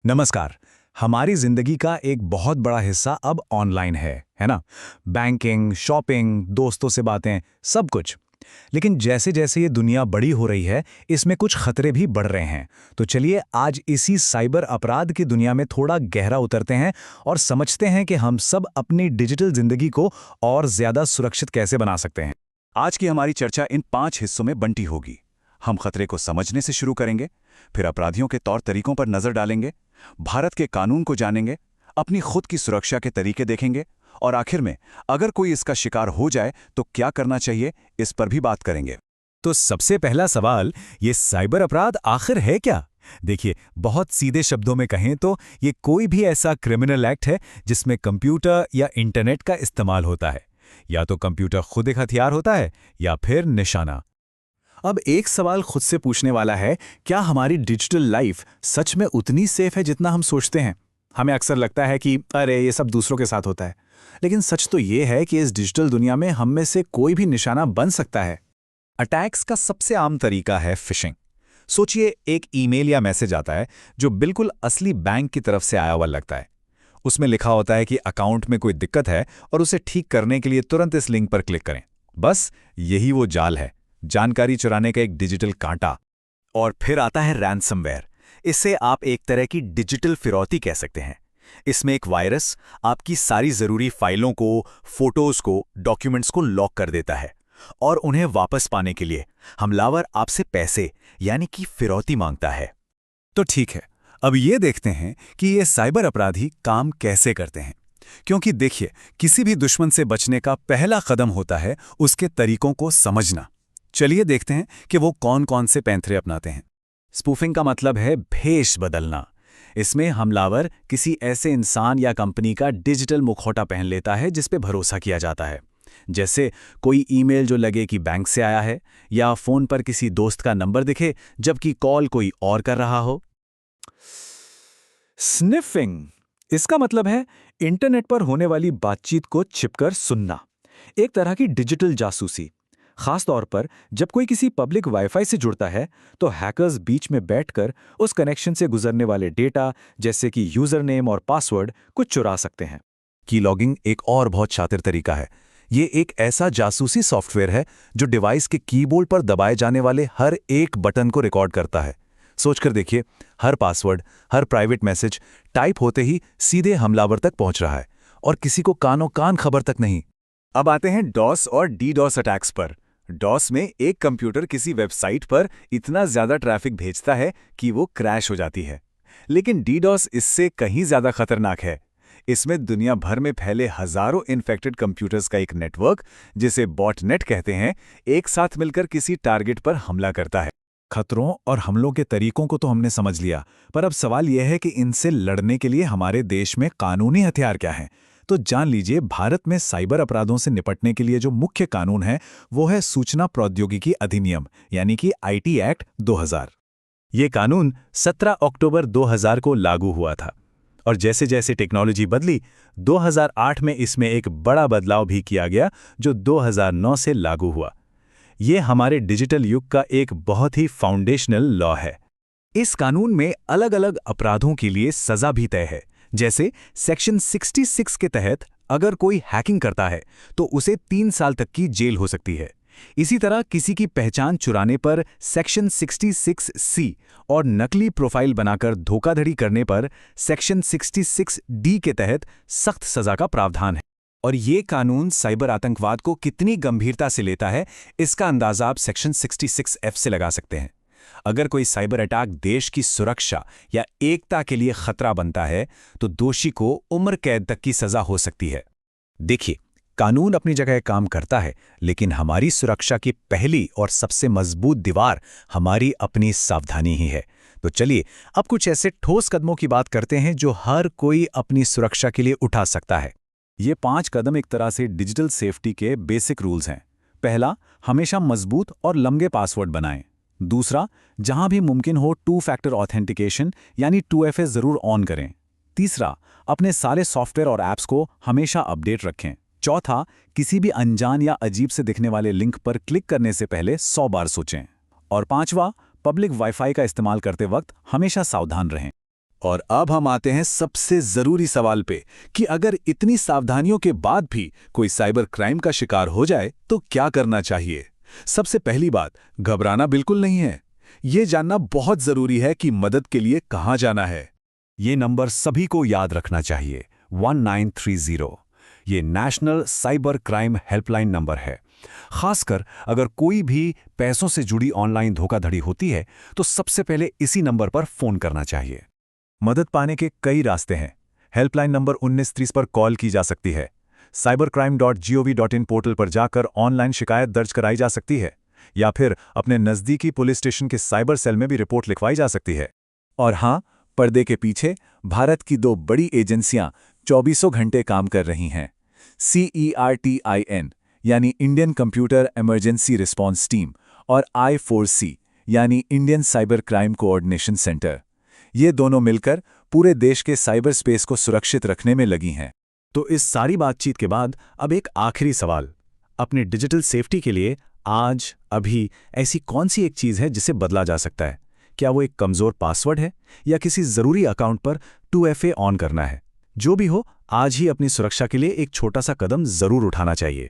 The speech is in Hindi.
नमस्कार। हमारी जिंदगी का एक बहुत बड़ा हिस्सा अब ऑनलाइन है ना? बैंकिंग, शॉपिंग, दोस्तों से बातें, सब कुछ। लेकिन जैसे-जैसे ये दुनिया बड़ी हो रही है, इसमें कुछ खतरे भी बढ़ रहे हैं। तो चलिए आज इसी साइबर अपराध की दुनिया में थोड़ा गहरा उतरते हैं और समझते हैं कि हम सब अपनी डिजिटल जिंदगी को और ज्यादा सुरक्षित कैसे बना सकते हैं। आज की हमारी चर्चा इन 5 हिस्सों में बंटी होगी। हम खतरे को समझने से शुरू करेंगे, फिर अपराधियों के तौर तरीकों पर नजर डालेंगे, भारत के कानून को जानेंगे, अपनी खुद की सुरक्षा के तरीके देखेंगे और आखिर में अगर कोई इसका शिकार हो जाए तो क्या करना चाहिए, इस पर भी बात करेंगे। तो सबसे पहला सवाल, ये साइबर अपराध आखिर है क्या? देखिए, बहुत सीधे शब्दों में कहें तो ये कोई भी ऐसा क्रिमिनल एक्ट है जिसमें कंप्यूटर या इंटरनेट का इस्तेमाल होता है। या तो कंप्यूटर खुद एक हथियार होता है या फिर निशाना। अब एक सवाल खुद से पूछने वाला है, क्या हमारी डिजिटल लाइफ सच में उतनी सेफ है जितना हम सोचते हैं? हमें अक्सर लगता है कि अरे ये सब दूसरों के साथ होता है, लेकिन सच तो ये है कि इस डिजिटल दुनिया में हम में से कोई भी निशाना बन सकता है। अटैक्स का सबसे आम तरीका है फिशिंग। सोचिए, एक ईमेल या मैसेज आता है जो बिल्कुल असली बैंक की तरफ से आया हुआ लगता है। उसमें लिखा होता है कि अकाउंट में कोई दिक्कत है और उसे ठीक करने के लिए तुरंत इस लिंक पर क्लिक करें। बस यही वो जाल है, जानकारी चुराने का एक डिजिटल कांटा। और फिर आता है रैंसमवेयर। इसे आप एक तरह की डिजिटल फिरौती कह सकते हैं। इसमें एक वायरस आपकी सारी जरूरी फाइलों को, फोटोज को, डॉक्यूमेंट्स को लॉक कर देता है और उन्हें वापस पाने के लिए हमलावर आपसे पैसे यानी कि फिरौती मांगता है। तो ठीक है, अब ये देखते हैं कि ये साइबर अपराधी काम कैसे करते हैं। क्योंकि देखिए, किसी भी दुश्मन से बचने का पहला कदम होता है उसके तरीकों को समझना। चलिए देखते हैं कि वो कौन-कौन से पैंतरे अपनाते हैं। स्पूफिंग का मतलब है भेष बदलना। इसमें हमलावर किसी ऐसे इंसान या कंपनी का डिजिटल मुखौटा पहन लेता है जिस पे भरोसा किया जाता है। जैसे कोई ईमेल जो लगे कि बैंक से आया है, या फोन पर किसी दोस्त का नंबर दिखे जबकि कॉल कोई और कर रहा हो। स्निफिंग, इसका मतलब है इंटरनेट पर होने वाली बातचीत को छिपकर सुनना। एक तरह की डिजिटल जासूसी। खास तौर पर जब कोई किसी पब्लिक वाईफाई से जुड़ता है तो हैकर्स बीच में बैठकर उस कनेक्शन से गुजरने वाले डेटा जैसे कि यूजर नेम और पासवर्ड को चुरा सकते हैं। कीलॉगिंग एक और बहुत शातिर तरीका है। ये एक ऐसा जासूसी सॉफ्टवेयर है जो डिवाइस के कीबोर्ड पर दबाए जाने वाले हर एक बटन को रिकॉर्ड करता है। सोचकर देखिए, हर पासवर्ड, हर प्राइवेट मैसेज टाइप होते ही सीधे हमलावर तक पहुंच रहा है और किसी को कानों कान खबर तक नहीं। अब आते हैं डॉस और डीडॉस अटैक्स पर। डॉस में एक कंप्यूटर किसी वेबसाइट पर इतना ज्यादा ट्रैफिक भेजता है कि वो क्रैश हो जाती है। लेकिन डीडॉस इससे कहीं ज्यादा खतरनाक है। इसमें दुनिया भर में फैले हजारों इन्फेक्टेड कंप्यूटर्स का एक नेटवर्क, जिसे बॉटनेट कहते हैं, एक साथ मिलकर किसी टारगेट पर हमला करता है। खतरों और हमलों के तरीकों को तो हमने समझ लिया, पर अब सवाल यह है कि इनसे लड़ने के लिए हमारे देश में कानूनी हथियार क्या हैं। तो जान लीजिए, भारत में साइबर अपराधों से निपटने के लिए जो मुख्य कानून है वो है सूचना प्रौद्योगिकी अधिनियम यानी कि आईटी एक्ट 2000। ये कानून 17 अक्टूबर 2000 को लागू हुआ था और जैसे जैसे टेक्नोलॉजी बदली, 2008 में इसमें एक बड़ा बदलाव भी किया गया जो 2009 से लागू हुआ। ये हमारे डिजिटल युग का एक बहुत ही फाउंडेशनल लॉ है। इस कानून में अलग-अलग अपराधों के लिए सजा भी तय है। जैसे सेक्शन 66 के तहत अगर कोई हैकिंग करता है तो उसे 3 साल तक की जेल हो सकती है। इसी तरह किसी की पहचान चुराने पर सेक्शन 66C और नकली प्रोफाइल बनाकर धोखाधड़ी करने पर सेक्शन 66D के तहत सख्त सजा का प्रावधान है। और ये कानून साइबर आतंकवाद को कितनी गंभीरता से लेता है, इसका अंदाजा आप सेक्शन 66F से लगा सकते हैं। अगर कोई साइबर अटैक देश की सुरक्षा या एकता के लिए खतरा बनता है तो दोषी को उम्र कैद तक की सजा हो सकती है। देखिए, कानून अपनी जगह काम करता है, लेकिन हमारी सुरक्षा की पहली और सबसे मजबूत दीवार हमारी अपनी सावधानी ही है। तो चलिए अब कुछ ऐसे ठोस कदमों की बात करते हैं जो हर कोई अपनी सुरक्षा के लिए उठा सकता है। ये 5 कदम एक तरह से डिजिटल सेफ्टी के बेसिक रूल्स हैं। पहला, हमेशा मजबूत और लंबे पासवर्ड बनाएं। दूसरा, जहां भी मुमकिन हो 2 फैक्टर ऑथेंटिकेशन यानी 2FA जरूर ऑन करें। तीसरा, अपने सारे सॉफ्टवेयर और ऐप्स को हमेशा अपडेट रखें। चौथा, किसी भी अनजान या अजीब से दिखने वाले लिंक पर क्लिक करने से पहले 100 बार सोचें। और पांचवा, पब्लिक वाईफाई का इस्तेमाल करते वक्त हमेशा सावधान रहें। और अब हम आते हैं सबसे जरूरी सवाल पे कि अगर इतनी सावधानियों के बाद भी कोई साइबर क्राइम का शिकार हो जाए तो क्या करना चाहिए। सबसे पहली बात, घबराना बिल्कुल नहीं है। ये जानना बहुत जरूरी है कि मदद के लिए कहां जाना है। ये नंबर सभी को याद रखना चाहिए, 1930। ये national cyber crime helpline number है। खासकर अगर कोई भी पैसों से जुड़ी ऑनलाइन धोखाधड़ी होती है तो सबसे पहले इसी नंबर पर फोन करना चाहिए। मदद पाने के कई रास्ते हैं। हेल्पलाइन नंबर 1930 पर कॉल की जा सकती है। cybercrime.gov.in पोर्टल पर जाकर ऑनलाइन शिकायत दर्ज कराई जा सकती है, या फिर अपने नज़दीकी पुलिस स्टेशन के साइबर सेल में भी रिपोर्ट लिखवाई जा सकती है। और हाँ, पर्दे के पीछे भारत की दो बड़ी एजेंसियां 24 घंटे काम कर रही हैं। CERTIN यानी Indian computer emergency response team और I4C यानी Indian cyber crime coordination centre, ये दोनों मिलकर पूरे देश के साइबर स्पेस को सुरक्षित रखने में लगी हैं। तो इस सारी बातचीत के बाद अब एक आखिरी सवाल, अपनी डिजिटल सेफ्टी के लिए आज अभी ऐसी कौन सी एक चीज़ है जिसे बदला जा सकता है? क्या वो एक कमज़ोर पासवर्ड है या किसी ज़रूरी अकाउंट पर 2FA ऑन करना है? जो भी हो, आज ही अपनी सुरक्षा के लिए एक छोटा सा कदम ज़रूर उठाना चाहिए।